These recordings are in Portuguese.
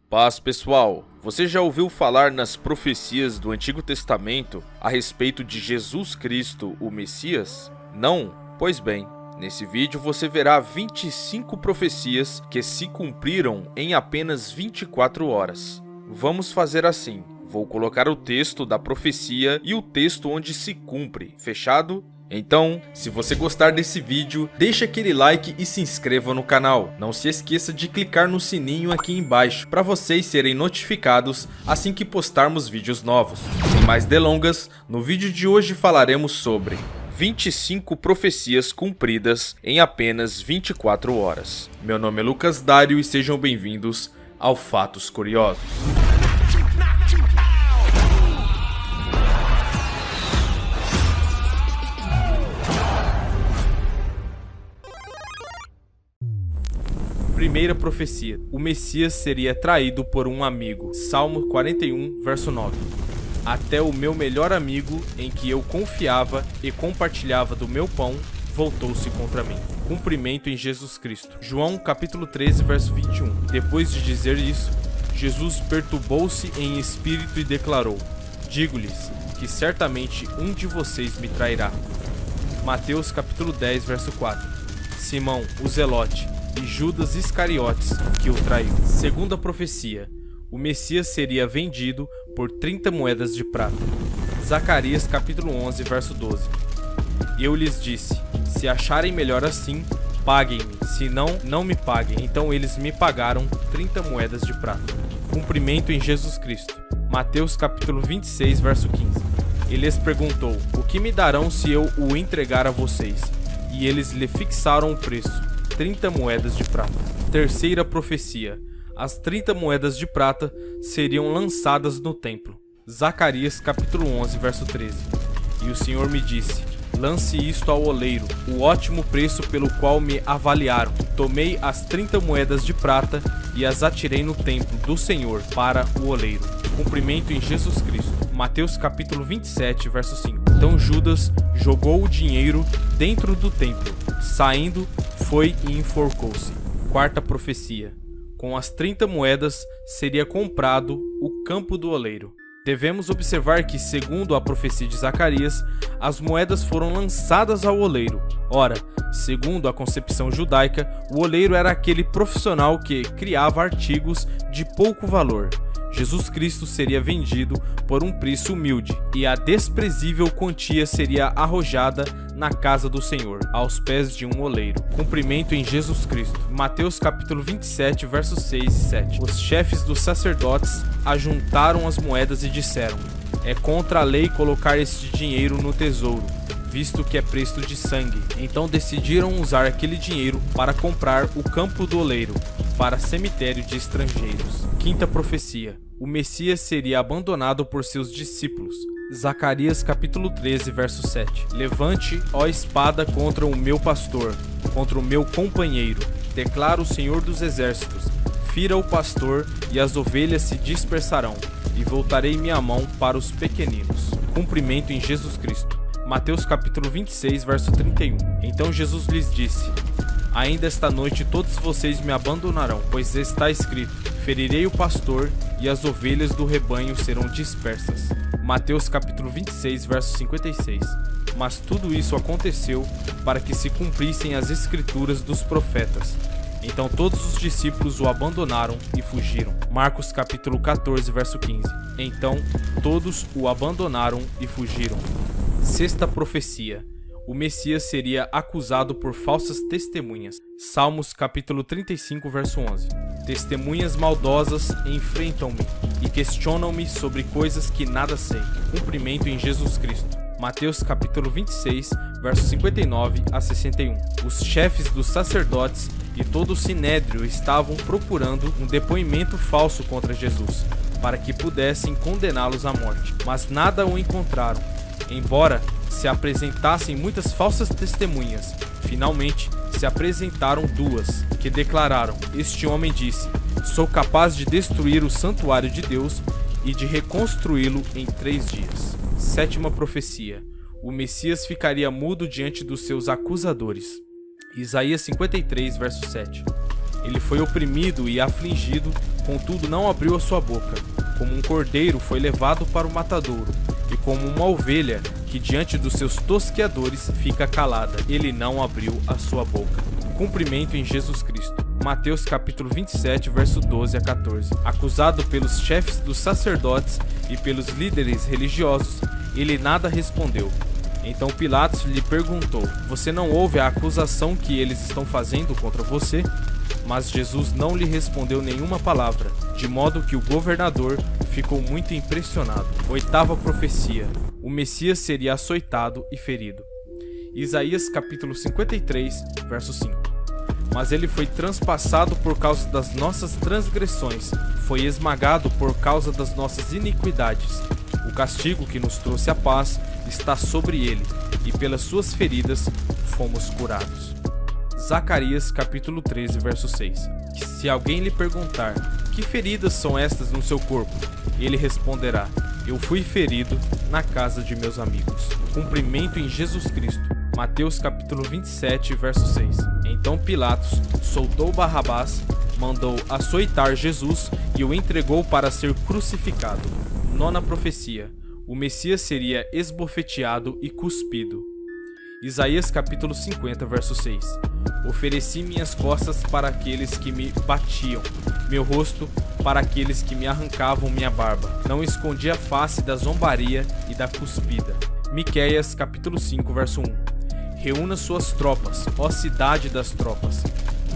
Paz, pessoal! Você já ouviu falar nas profecias do Antigo Testamento a respeito de Jesus Cristo, o Messias? Não? Pois bem, nesse vídeo você verá 25 profecias que se cumpriram em apenas 24 horas. Vamos fazer assim, vou colocar o texto da profecia e o texto onde se cumpre, fechado? Então, se você gostar desse vídeo, deixa aquele like e se inscreva no canal. Não se esqueça de clicar no sininho aqui embaixo para vocês serem notificados assim que postarmos vídeos novos. Sem mais delongas, no vídeo de hoje falaremos sobre 25 profecias cumpridas em apenas 24 horas. Meu nome é Lucas Dário e sejam bem-vindos ao Fatos Curiosos. Primeira profecia: o Messias seria traído por um amigo. Salmo 41, verso 9. Até o meu melhor amigo, em que eu confiava e compartilhava do meu pão, voltou-se contra mim. Cumprimento em Jesus Cristo. João capítulo 13, verso 21. Depois de dizer isso, Jesus perturbou-se em espírito e declarou: digo-lhes que certamente um de vocês me trairá. Mateus capítulo 10, verso 4. Simão, o Zelote, e Judas Iscariotes, que o traiu. Segunda profecia: o Messias seria vendido por 30 moedas de prata. Zacarias capítulo 11, verso 12. Eu lhes disse: se acharem melhor assim, paguem-me, se não, não me paguem. Então eles me pagaram 30 moedas de prata. Cumprimento em Jesus Cristo. Mateus capítulo 26, verso 15. Ele lhes perguntou: o que me darão se eu o entregar a vocês? E eles lhe fixaram o preço, 30 moedas de prata. Terceira profecia: as 30 moedas de prata seriam lançadas no templo. Zacarias capítulo 11, verso 13. E o Senhor me disse: lance isto ao oleiro, o ótimo preço pelo qual me avaliaram. Tomei as 30 moedas de prata e as atirei no templo do Senhor para o oleiro. Cumprimento em Jesus Cristo. Mateus capítulo 27, verso 5. Então Judas jogou o dinheiro dentro do templo. Saindo, foi e enforcou-se. Quarta profecia: com as 30 moedas seria comprado o campo do oleiro. Devemos observar que, segundo a profecia de Zacarias, as moedas foram lançadas ao oleiro. Ora, segundo a concepção judaica, o oleiro era aquele profissional que criava artigos de pouco valor. Jesus Cristo seria vendido por um preço humilde, e a desprezível quantia seria arrojada na casa do Senhor, aos pés de um oleiro. Cumprimento em Jesus Cristo. Mateus capítulo 27, versos 6 e 7. Os chefes dos sacerdotes ajuntaram as moedas e disseram: é contra a lei colocar este dinheiro no tesouro, visto que é preço de sangue. Então decidiram usar aquele dinheiro para comprar o campo do oleiro, para cemitério de estrangeiros. Quinta profecia: o Messias seria abandonado por seus discípulos. Zacarias capítulo 13, verso 7. Levante, ó espada, contra o meu pastor, contra o meu companheiro, declara o Senhor dos Exércitos. Fira o pastor e as ovelhas se dispersarão, e voltarei minha mão para os pequeninos. Cumprimento em Jesus Cristo. Mateus capítulo 26, verso 31. Então Jesus lhes disse: ainda esta noite todos vocês me abandonarão, pois está escrito: ferirei o pastor e as ovelhas do rebanho serão dispersas. Mateus capítulo 26, verso 56. Mas tudo isso aconteceu para que se cumprissem as escrituras dos profetas. Então todos os discípulos o abandonaram e fugiram. Marcos capítulo 14, verso 15. Então todos o abandonaram e fugiram. Sexta profecia: o Messias seria acusado por falsas testemunhas. Salmos capítulo 35, verso 11. Testemunhas maldosas enfrentam-me e questionam-me sobre coisas que nada sei. Cumprimento em Jesus Cristo. Mateus capítulo 26, versos 59 a 61. Os chefes dos sacerdotes e todo o sinédrio estavam procurando um depoimento falso contra Jesus, para que pudessem condená-los à morte, mas nada o encontraram. Embora se apresentassem muitas falsas testemunhas, finalmente se apresentaram duas, que declararam: este homem disse: sou capaz de destruir o santuário de Deus e de reconstruí-lo em 3 dias. Sétima profecia: o Messias ficaria mudo diante dos seus acusadores. Isaías 53, verso 7. Ele foi oprimido e afligido, contudo não abriu a sua boca. Como um cordeiro foi levado para o matadouro, e como uma ovelha que diante dos seus tosqueadores fica calada, ele não abriu a sua boca. Cumprimento em Jesus Cristo. Mateus capítulo 27, verso 12 a 14. Acusado pelos chefes dos sacerdotes e pelos líderes religiosos, ele nada respondeu. Então Pilatos lhe perguntou: você não ouve a acusação que eles estão fazendo contra você? Mas Jesus não lhe respondeu nenhuma palavra, de modo que o governador ficou muito impressionado. Oitava profecia: o Messias seria açoitado e ferido. Isaías capítulo 53, verso 5. Mas ele foi transpassado por causa das nossas transgressões, foi esmagado por causa das nossas iniquidades. O castigo que nos trouxe a paz está sobre ele, e pelas suas feridas fomos curados. Zacarias capítulo 13, verso 6. Se alguém lhe perguntar: que feridas são estas no seu corpo? Ele responderá: eu fui ferido na casa de meus amigos. Cumprimento em Jesus Cristo. Mateus capítulo 27, verso 6. Então Pilatos soltou Barrabás, mandou açoitar Jesus e o entregou para ser crucificado. Nona profecia: o Messias seria esbofeteado e cuspido. Isaías capítulo 50, verso 6. Ofereci minhas costas para aqueles que me batiam, meu rosto para aqueles que me arrancavam minha barba. Não escondi a face da zombaria e da cuspida. Miqueias capítulo 5, verso 1. Reúna suas tropas, ó cidade das tropas,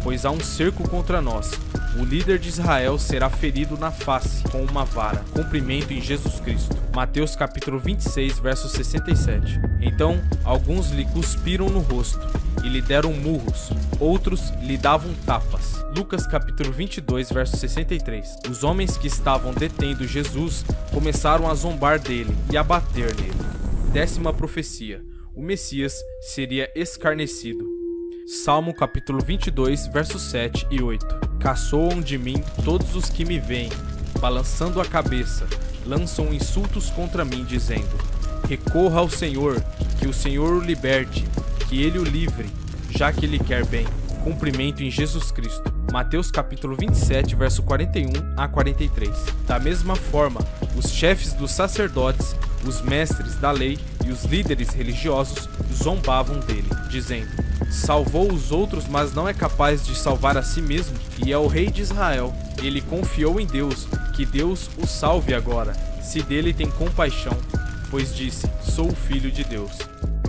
pois há um cerco contra nós. O líder de Israel será ferido na face com uma vara. Cumprimento em Jesus Cristo. Mateus capítulo 26, verso 67. Então alguns lhe cuspiram no rosto e lhe deram murros, outros lhe davam tapas. Lucas capítulo 22, verso 63. Os homens que estavam detendo Jesus começaram a zombar dele e a bater nele. Décima profecia: o Messias seria escarnecido. Salmo capítulo 22, versos 7 e 8. Caçoam de mim todos os que me veem, balançando a cabeça, lançam insultos contra mim, dizendo: recorra ao Senhor, que o Senhor o liberte, que ele o livre, já que ele quer bem. Cumprimento em Jesus Cristo. Mateus capítulo 27, verso 41 a 43. Da mesma forma, os chefes dos sacerdotes, os mestres da lei e os líderes religiosos zombavam dele, dizendo: salvou os outros, mas não é capaz de salvar a si mesmo, e é o rei de Israel. Ele confiou em Deus, que Deus o salve agora, se dele tem compaixão, pois disse: sou o filho de Deus.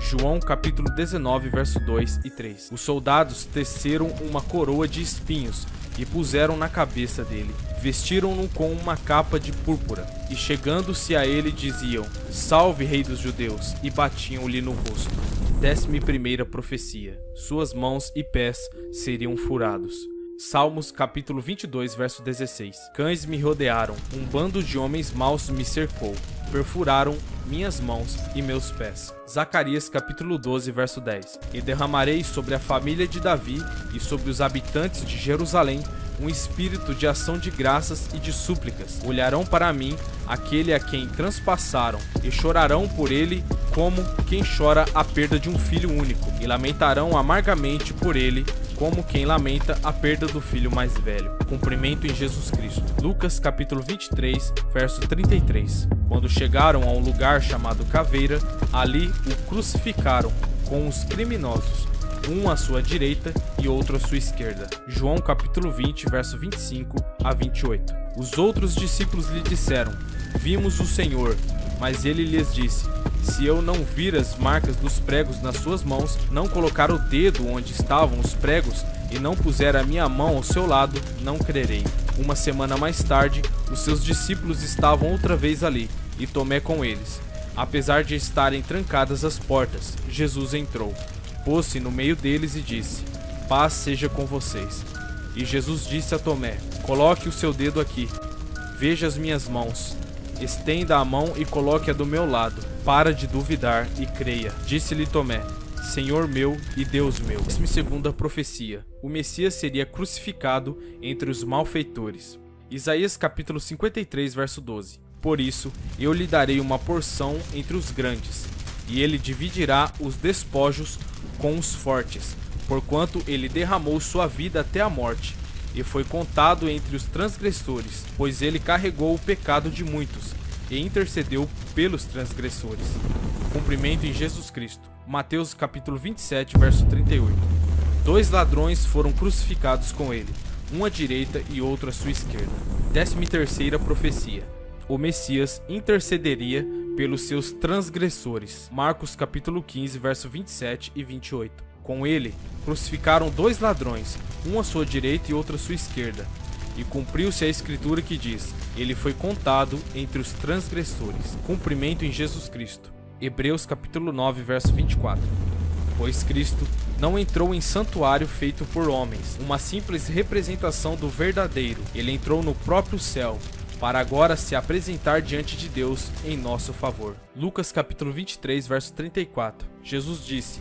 João capítulo 19, verso 2 e 3. Os soldados teceram uma coroa de espinhos e puseram na cabeça dele. Vestiram-no com uma capa de púrpura, e chegando-se a ele diziam: salve, rei dos judeus, e batiam-lhe no rosto. 11ª profecia: suas mãos e pés seriam furados. Salmos capítulo 22, verso 16. Cães me rodearam, um bando de homens maus me cercou, perfuraram minhas mãos e meus pés. Zacarias capítulo 12, verso 10. E derramarei sobre a família de Davi e sobre os habitantes de Jerusalém um espírito de ação de graças e de súplicas. Olharão para mim aquele a quem transpassaram, e chorarão por ele como quem chora a perda de um filho único, e lamentarão amargamente por ele como quem lamenta a perda do filho mais velho. Cumprimento em Jesus Cristo. Lucas capítulo 23, verso 33. Quando chegaram a um lugar chamado Caveira, ali o crucificaram com os criminosos, um à sua direita e outro à sua esquerda. João capítulo 20, verso 25 a 28. Os outros discípulos lhe disseram: vimos o Senhor. Mas ele lhes disse: se eu não vir as marcas dos pregos nas suas mãos, não colocar o dedo onde estavam os pregos e não puser a minha mão ao seu lado, não crerei. Uma semana mais tarde, os seus discípulos estavam outra vez ali, e Tomé com eles. Apesar de estarem trancadas as portas, Jesus entrou, pôs-se no meio deles e disse: paz seja com vocês. E Jesus disse a Tomé: coloque o seu dedo aqui, veja as minhas mãos. Estenda a mão e coloque-a do meu lado. Para de duvidar e creia. Disse-lhe Tomé: Senhor meu e Deus meu. 12ª profecia: o Messias seria crucificado entre os malfeitores. Isaías capítulo 53, verso 12. Por isso, eu lhe darei uma porção entre os grandes, e ele dividirá os despojos com os fortes, porquanto ele derramou sua vida até a morte, e foi contado entre os transgressores, pois ele carregou o pecado de muitos e intercedeu pelos transgressores. Cumprimento em Jesus Cristo. Mateus capítulo 27, verso 38. 2 ladrões foram crucificados com ele, um à direita e outro à sua esquerda. 13ª profecia. O Messias intercederia pelos seus transgressores. Marcos capítulo 15, verso 27 e 28. Com ele, crucificaram 2 ladrões, um à sua direita e outro à sua esquerda. E cumpriu-se a escritura que diz: ele foi contado entre os transgressores. Cumprimento em Jesus Cristo. Hebreus capítulo 9, verso 24. Pois Cristo não entrou em santuário feito por homens, uma simples representação do verdadeiro. Ele entrou no próprio céu, para agora se apresentar diante de Deus em nosso favor. Lucas capítulo 23, verso 34. Jesus disse: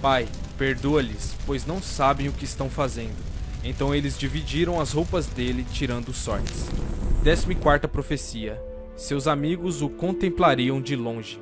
Pai, perdoa-lhes, pois não sabem o que estão fazendo. Então eles dividiram as roupas dele, tirando sortes. 14ª profecia. Seus amigos o contemplariam de longe.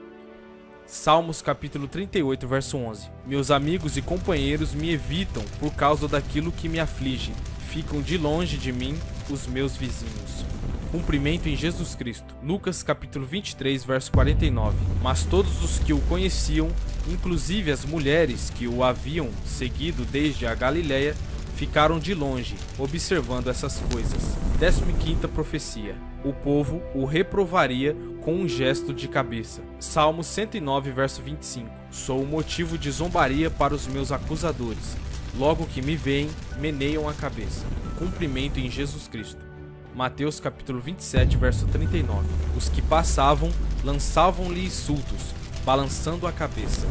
Salmos capítulo 38, verso 11. Meus amigos e companheiros me evitam por causa daquilo que me aflige. Ficam de longe de mim os meus vizinhos. Cumprimento em Jesus Cristo. Lucas capítulo 23, verso 49. Mas todos os que o conheciam, inclusive as mulheres que o haviam seguido desde a Galiléia, ficaram de longe, observando essas coisas. 15ª profecia. O povo o reprovaria com um gesto de cabeça. Salmo 109, verso 25. Sou o motivo de zombaria para os meus acusadores. Logo que me veem, meneiam a cabeça. Cumprimento em Jesus Cristo. Mateus capítulo 27, verso 39. Os que passavam lançavam-lhe insultos, balançando a cabeça.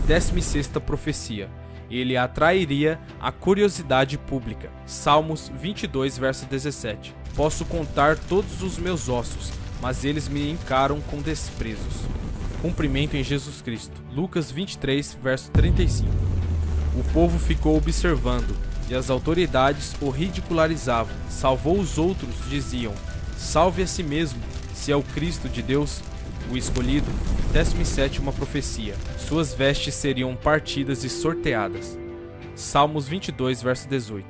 16ª profecia. Ele atrairia a curiosidade pública. Salmos 22, verso 17. Posso contar todos os meus ossos, mas eles me encaram com desprezos. Cumprimento em Jesus Cristo. Lucas 23, verso 35. O povo ficou observando, e as autoridades o ridicularizavam. Salvou os outros, diziam: salve a si mesmo, se é o Cristo de Deus, o escolhido. 17ª profecia. Suas vestes seriam partidas e sorteadas. Salmos 22, verso 18.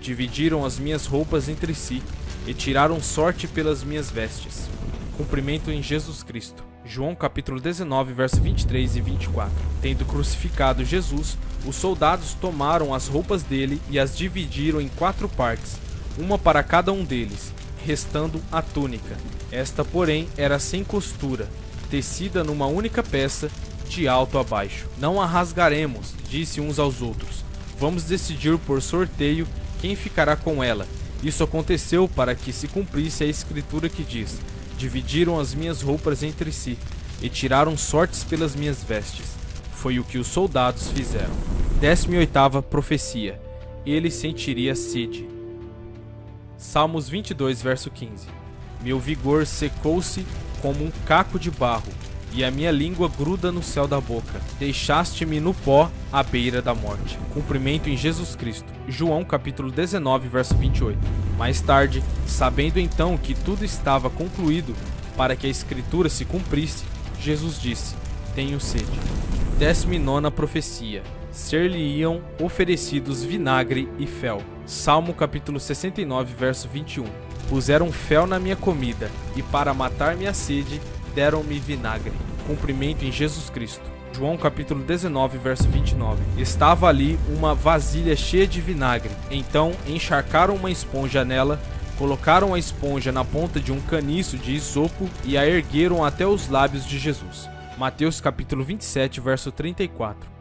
Dividiram as minhas roupas entre si e tiraram sorte pelas minhas vestes. Cumprimento em Jesus Cristo. João capítulo 19, verso 23 e 24. Tendo crucificado Jesus, os soldados tomaram as roupas dele e as dividiram em 4 partes, uma para cada um deles, restando a túnica. Esta, porém, era sem costura, tecida numa única peça, de alto a baixo. Não a rasgaremos, disse uns aos outros. Vamos decidir por sorteio quem ficará com ela. Isso aconteceu para que se cumprisse a escritura que diz: dividiram as minhas roupas entre si e tiraram sortes pelas minhas vestes. Foi o que os soldados fizeram. 18ª profecia. Ele sentiria sede. Salmos 22, verso 15. Meu vigor secou-se como um caco de barro, e a minha língua gruda no céu da boca. Deixaste-me no pó, à beira da morte. Cumprimento em Jesus Cristo. João capítulo 19, verso 28. Mais tarde, sabendo então que tudo estava concluído, para que a escritura se cumprisse, Jesus disse: tenho sede. 19ª profecia. Ser-lhe-iam oferecidos vinagre e fel. Salmo capítulo 69, verso 21. Puseram fel na minha comida, e para matar minha sede, deram-me vinagre. Cumprimento em Jesus Cristo. João capítulo 19, verso 29. Estava ali uma vasilha cheia de vinagre. Então encharcaram uma esponja nela, colocaram a esponja na ponta de um caniço de isopo e a ergueram até os lábios de Jesus. Mateus capítulo 27, verso 34.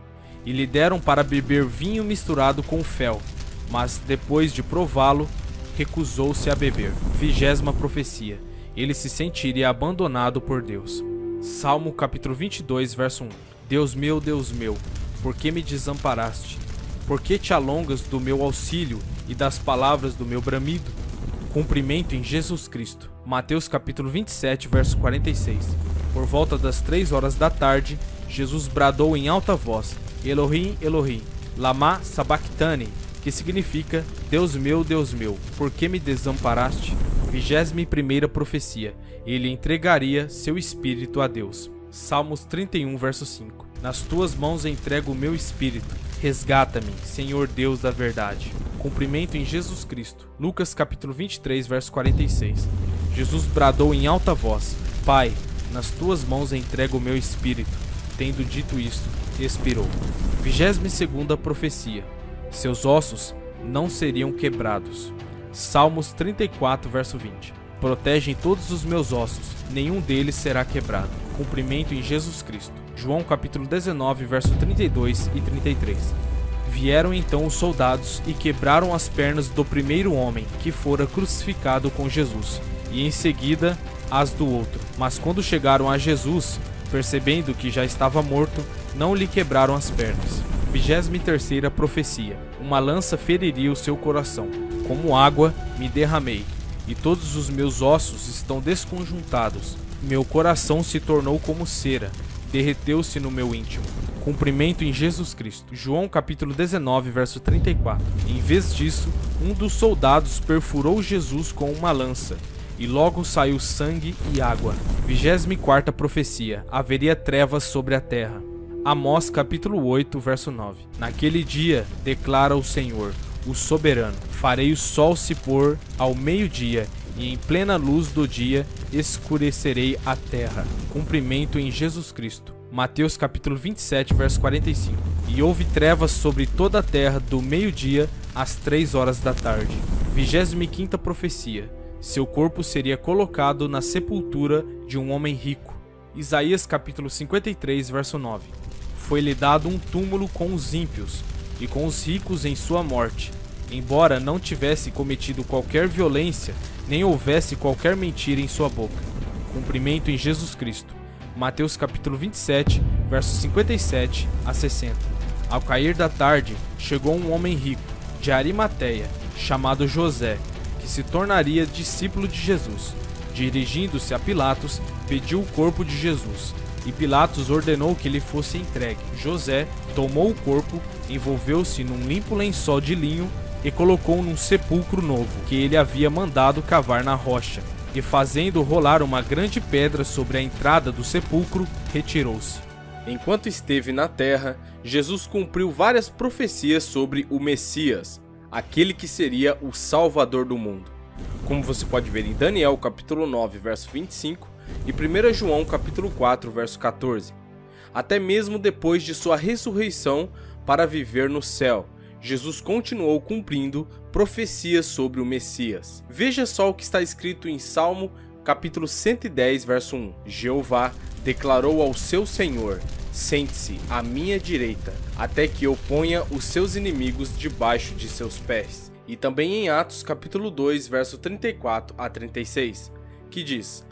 E lhe deram para beber vinho misturado com fel, mas depois de prová-lo, recusou-se a beber. 20ª profecia. Ele se sentiria abandonado por Deus. Salmo capítulo 22, verso 1. Deus meu, por que me desamparaste? Por que te alongas do meu auxílio e das palavras do meu bramido? Cumprimento em Jesus Cristo. Mateus capítulo 27, verso 46. Por volta das 3 horas da tarde, Jesus bradou em alta voz: Elohim, Elohim, lama sabachthani, que significa: Deus meu, por que me desamparaste? 21ª profecia. Ele entregaria seu espírito a Deus. Salmos 31, verso 5. Nas tuas mãos entrego o meu espírito. Resgata-me, Senhor Deus da verdade. Cumprimento em Jesus Cristo. Lucas capítulo 23, verso 46. Jesus bradou em alta voz: Pai, nas tuas mãos entrego o meu espírito. Tendo dito isto, expirou. 22ª profecia. Seus ossos não seriam quebrados. Salmos 34, verso 20. Protegem todos os meus ossos, nenhum deles será quebrado. Cumprimento em Jesus Cristo. João capítulo 19, verso 32 e 33. Vieram então os soldados e quebraram as pernas do primeiro homem que fora crucificado com Jesus, e em seguida as do outro. Mas quando chegaram a Jesus, percebendo que já estava morto, não lhe quebraram as pernas. 23ª profecia. Uma lança feriria o seu coração. Como água me derramei, e todos os meus ossos estão desconjuntados. Meu coração se tornou como cera, derreteu-se no meu íntimo. Cumprimento em Jesus Cristo. João capítulo 19, verso 34. Em vez disso, um dos soldados perfurou Jesus com uma lança, e logo saiu sangue e água. 24ª profecia. Haveria trevas sobre a terra. Amós capítulo 8, verso 9. Naquele dia, declara o Senhor, o soberano, farei o sol se pôr ao meio-dia, e em plena luz do dia escurecerei a terra. Cumprimento em Jesus Cristo. Mateus capítulo 27, verso 45. E houve trevas sobre toda a terra do meio-dia às 3 horas da tarde. 25ª profecia. Seu corpo seria colocado na sepultura de um homem rico. Isaías capítulo 53, verso 9. Foi-lhe dado um túmulo com os ímpios e com os ricos em sua morte, embora não tivesse cometido qualquer violência, nem houvesse qualquer mentira em sua boca. Cumprimento em Jesus Cristo. Mateus capítulo 27, versos 57 a 60. Ao cair da tarde, chegou um homem rico, de Arimateia, chamado José, que se tornaria discípulo de Jesus. Dirigindo-se a Pilatos, pediu o corpo de Jesus, e Pilatos ordenou que lhe fosse entregue. José tomou o corpo, envolveu-se num limpo lençol de linho e colocou num sepulcro novo, que ele havia mandado cavar na rocha. E fazendo rolar uma grande pedra sobre a entrada do sepulcro, retirou-se. Enquanto esteve na terra, Jesus cumpriu várias profecias sobre o Messias, aquele que seria o Salvador do mundo. Como você pode ver em Daniel capítulo 9, verso 25 e 1 João capítulo 4, verso 14. Até mesmo depois de sua ressurreição para viver no céu, Jesus continuou cumprindo profecias sobre o Messias. Veja só o que está escrito em Salmo capítulo 110, verso 1. Jeová declarou ao seu Senhor: sente-se à minha direita, até que eu ponha os seus inimigos debaixo de seus pés. E também em Atos capítulo 2, verso 34 a 36, que diz: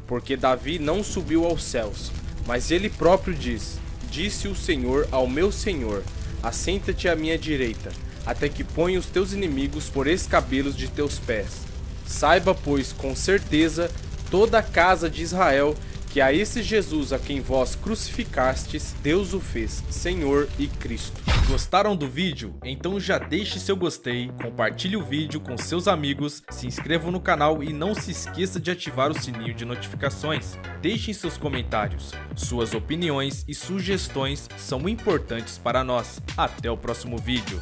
porque Davi não subiu aos céus, mas ele próprio diz: disse o Senhor ao meu Senhor, assenta-te à minha direita, até que ponha os teus inimigos por escabelos de teus pés. Saiba, pois, com certeza, toda a casa de Israel, que a esse Jesus a quem vós crucificastes, Deus o fez Senhor e Cristo. Gostaram do vídeo? Então já deixe seu gostei, compartilhe o vídeo com seus amigos, se inscreva no canal e não se esqueça de ativar o sininho de notificações. Deixem seus comentários, suas opiniões e sugestões são importantes para nós. Até o próximo vídeo.